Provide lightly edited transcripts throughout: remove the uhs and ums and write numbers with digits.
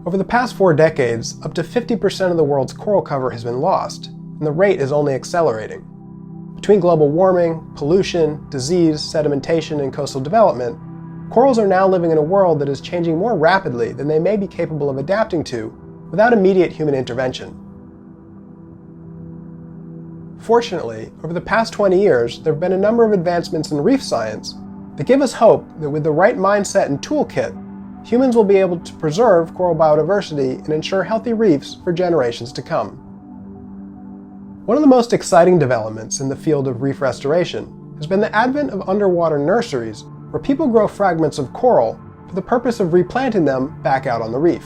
Over the past 4 decades, up to 50% of the world's coral cover has been lost, and the rate is only accelerating. Between global warming, pollution, disease, sedimentation, and coastal development, corals are now living in a world that is changing more rapidly than they may be capable of adapting to without immediate human intervention. Fortunately, over the past 20 years, there have been a number of advancements in reef science that give us hope that with the right mindset and toolkit, humans will be able to preserve coral biodiversity and ensure healthy reefs for generations to come. One of the most exciting developments in the field of reef restoration has been the advent of underwater nurseries where people grow fragments of coral for the purpose of replanting them back out on the reef.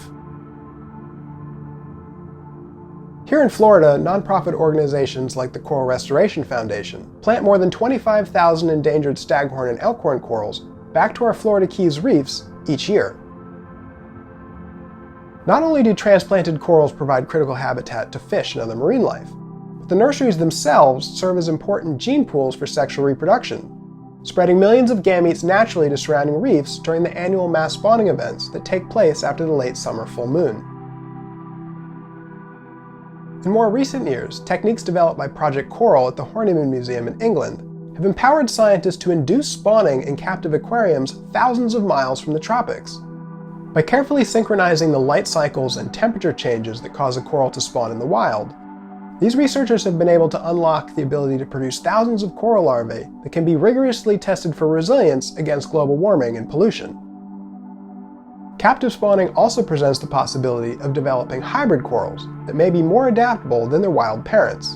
Here in Florida, nonprofit organizations like the Coral Restoration Foundation plant more than 25,000 endangered staghorn and elkhorn corals back to our Florida Keys reefs each year. Not only do transplanted corals provide critical habitat to fish and other marine life, but the nurseries themselves serve as important gene pools for sexual reproduction, spreading millions of gametes naturally to surrounding reefs during the annual mass spawning events that take place after the late summer full moon. In more recent years, techniques developed by Project Coral at the Horniman Museum in England have empowered scientists to induce spawning in captive aquariums thousands of miles from the tropics. By carefully synchronizing the light cycles and temperature changes that cause a coral to spawn in the wild, these researchers have been able to unlock the ability to produce thousands of coral larvae that can be rigorously tested for resilience against global warming and pollution. Captive spawning also presents the possibility of developing hybrid corals that may be more adaptable than their wild parents.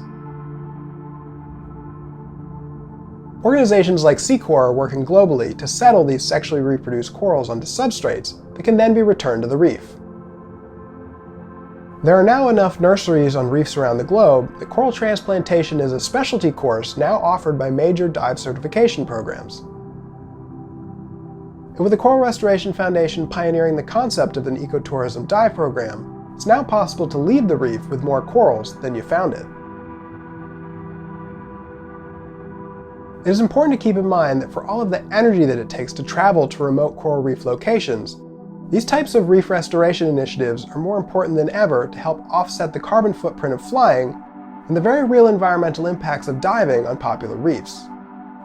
Organizations like Seacor are working globally to settle these sexually reproduced corals onto substrates that can then be returned to the reef. There are now enough nurseries on reefs around the globe that coral transplantation is a specialty course now offered by major dive certification programs. And with the Coral Restoration Foundation pioneering the concept of an ecotourism dive program, it's now possible to leave the reef with more corals than you found it. It is important to keep in mind that for all of the energy that it takes to travel to remote coral reef locations, these types of reef restoration initiatives are more important than ever to help offset the carbon footprint of flying and the very real environmental impacts of diving on popular reefs.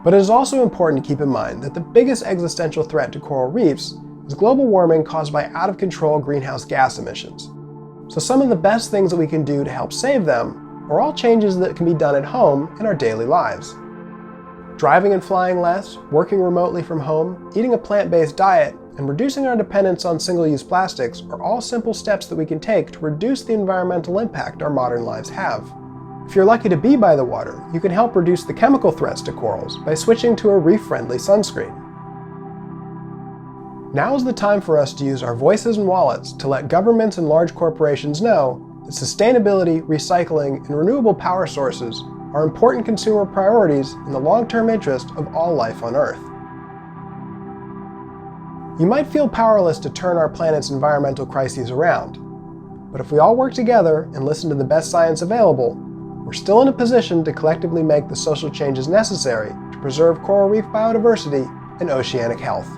But it is also important to keep in mind that the biggest existential threat to coral reefs is global warming caused by out-of-control greenhouse gas emissions. So some of the best things that we can do to help save them are all changes that can be done at home in our daily lives. Driving and flying less, working remotely from home, eating a plant-based diet, and reducing our dependence on single-use plastics are all simple steps that we can take to reduce the environmental impact our modern lives have. If you're lucky to be by the water, you can help reduce the chemical threats to corals by switching to a reef-friendly sunscreen. Now is the time for us to use our voices and wallets to let governments and large corporations know that sustainability, recycling, and renewable power sources are important consumer priorities in the long-term interest of all life on Earth. You might feel powerless to turn our planet's environmental crises around, but if we all work together and listen to the best science available, we're still in a position to collectively make the social changes necessary to preserve coral reef biodiversity and oceanic health.